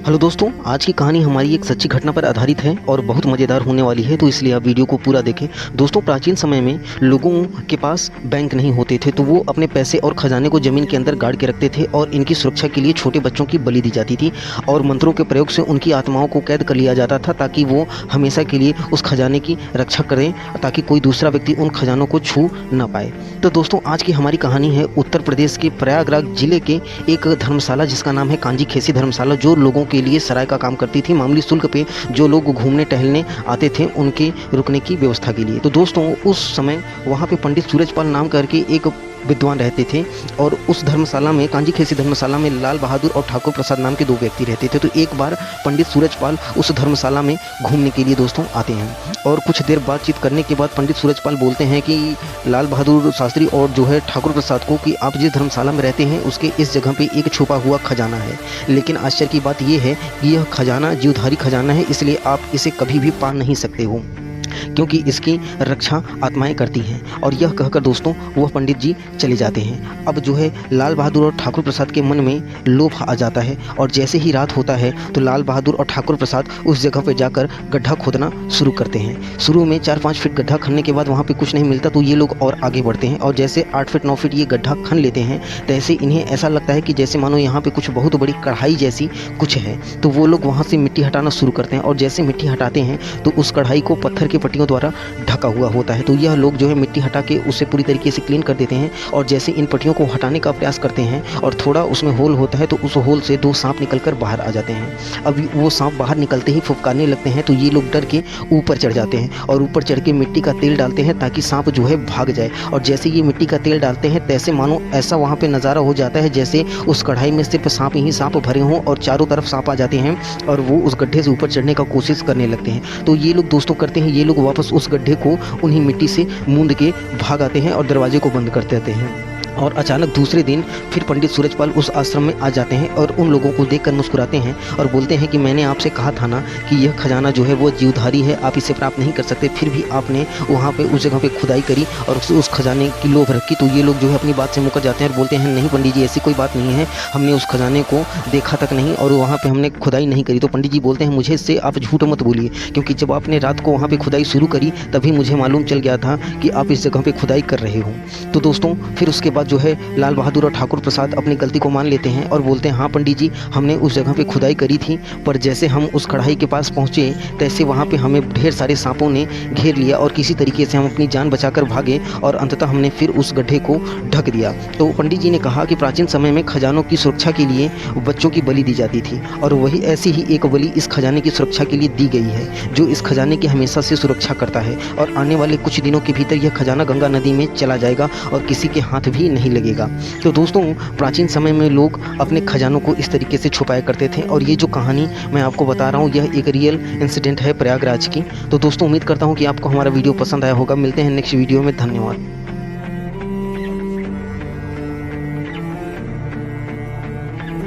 Hello दोस्तों, आज की कहानी हमारी एक सच्ची घटना पर आधारित है और बहुत मज़ेदार होने वाली है, तो इसलिए आप वीडियो को पूरा देखें। दोस्तों, प्राचीन समय में लोगों के पास बैंक नहीं होते थे, तो वो अपने पैसे और खजाने को ज़मीन के अंदर गाड़ के रखते थे और इनकी सुरक्षा के लिए छोटे बच्चों की बलि दी जाती थी और मंत्रों के प्रयोग से उनकी आत्माओं को कैद कर लिया जाता था ताकि वो हमेशा के लिए उस खजाने की रक्षा करें, ताकि कोई दूसरा व्यक्ति उन खजानों को छू ना पाए। तो दोस्तों, आज की हमारी कहानी है उत्तर प्रदेश के प्रयागराज जिले के एक धर्मशाला जिसका नाम है कांजी खेसी धर्मशाला, जो लोगों के लिए सराय का काम करती थी। मामूली शुल्क पे जो लोग घूमने टहलने आते थे उनके रुकने की व्यवस्था के लिए। तो दोस्तों, उस समय वहाँ पे पंडित सूरजपाल नाम करके एक विद्वान रहते थे और उस धर्मशाला में, कांजी खेसी धर्मशाला में, लाल बहादुर और ठाकुर प्रसाद नाम के दो व्यक्ति रहते थे। तो एक बार पंडित सूरजपाल उस धर्मशाला में घूमने के लिए दोस्तों आते हैं और कुछ देर बातचीत करने के बाद पंडित सूरजपाल बोलते हैं कि लाल बहादुर शास्त्री और जो है ठाकुर प्रसाद को कि आप जिस धर्मशाला में रहते हैं उसके इस जगह पे एक छुपा हुआ खजाना है, लेकिन आश्चर्य की बात यह है कि यह खजाना जीवधारी खजाना है, इसलिए आप इसे कभी भी पा नहीं सकते हो क्योंकि इसकी रक्षा आत्माएं करती हैं। और यह कहकर दोस्तों वह पंडित जी चले जाते हैं। अब जो है लाल बहादुर और ठाकुर प्रसाद के मन में लोभ आ जाता है और जैसे ही रात होता है तो लाल बहादुर और ठाकुर प्रसाद उस जगह पर जाकर गड्ढा खोदना शुरू करते हैं। शुरू में 4-5 फीट गड्ढा खनने के बाद वहाँ पे कुछ नहीं मिलता तो ये लोग और आगे बढ़ते हैं और जैसे 8 फीट 9 फीट ये गड्ढा खन लेते हैं तैसे इन्हें ऐसा लगता है कि जैसे मानो यहाँ पे कुछ बहुत बड़ी कढ़ाई जैसी कुछ है। तो वो लोग वहाँ से मिट्टी हटाना शुरू करते हैं और जैसे मिट्टी हटाते हैं तो उस कढ़ाई को पत्थर की पट्टियों द्वारा ढका हुआ होता है। तो यह लोग जो है मिट्टी हटा के उसे पूरी तरीके से क्लीन कर देते हैं और जैसे इन पट्टियों को हटाने का प्रयास करते हैं और थोड़ा उसमें होल होता है तो उस होल से 2 सांप निकलकर बाहर आ जाते हैं। अब वो सांप बाहर निकलते ही फुफकारने लगते हैं तो ये लोग डर के ऊपर चढ़ जाते हैं और ऊपर चढ़ के मिट्टी का तेल डालते हैं ताकि सांप जो है भाग जाए। और जैसे ये मिट्टी का तेल डालते हैं तैसे मानो ऐसा वहाँ पे नज़ारा हो जाता है जैसे उस कढ़ाई में सिर्फ सांप ही सांप भरे हों और चारों तरफ सांप आ जाते हैं और वो उस गड्ढे से ऊपर चढ़ने का कोशिश करने लगते हैं। तो ये लोग दोस्तों करते हैं, ये लोग वापस उस गड्ढे को उन्हीं मिट्टी से मूंद के भाग आते हैं और दरवाजे को बंद करते रहते हैं। और अचानक दूसरे दिन फिर पंडित सूरजपाल उस आश्रम में आ जाते हैं और उन लोगों को देखकर मुस्कुराते हैं और बोलते हैं कि मैंने आपसे कहा था ना कि यह खजाना जो है वो जीवधारी है, आप इसे प्राप्त नहीं कर सकते, फिर भी आपने वहाँ पे उस जगह पे खुदाई करी और उस खजाने की लोभ रखी। तो ये लोग जो है अपनी बात से मुकर जाते हैं और बोलते हैं नहीं पंडित जी, ऐसी कोई बात नहीं है, हमने उस खजाने को देखा तक नहीं और वहाँ पर हमने खुदाई नहीं करी। तो पंडित जी बोलते हैं मुझे इससे आप झूठ मत बोलिए, क्योंकि जब आपने रात को वहाँ पर खुदाई शुरू करी तभी मुझे मालूम चल गया था कि आप इस जगह पर खुदाई कर रहे हो। तो दोस्तों फिर उसके बाद जो है लाल बहादुर और ठाकुर प्रसाद अपनी गलती को मान लेते हैं और बोलते हैं हाँ पंडित जी, हमने उस जगह पे खुदाई करी थी, पर जैसे हम उस कढ़ाई के पास पहुँचे तैसे वहाँ पे हमें ढेर सारे सांपों ने घेर लिया और किसी तरीके से हम अपनी जान बचाकर भागे और अंततः हमने फिर उस गड्ढे को ढक दिया। तो पंडित जी ने कहा कि प्राचीन समय में खजानों की सुरक्षा के लिए बच्चों की बलि दी जाती थी और वही ऐसी ही एक बलि इस खजाने की सुरक्षा के लिए दी गई है, जो इस खजाने की हमेशा से सुरक्षा करता है और आने वाले कुछ दिनों के भीतर यह खजाना गंगा नदी में चला जाएगा और किसी के हाथ भी नहीं लगेगा। तो दोस्तों, प्राचीन समय में लोग अपने खजानों को इस तरीके से छुपाया करते थे और ये जो कहानी मैं आपको बता रहा हूँ यह एक रियल इंसिडेंट है प्रयागराज की। तो दोस्तों, उम्मीद करता हूँ कि आपको हमारा वीडियो पसंद आया होगा। मिलते हैं नेक्स्ट वीडियो में। धन्यवाद।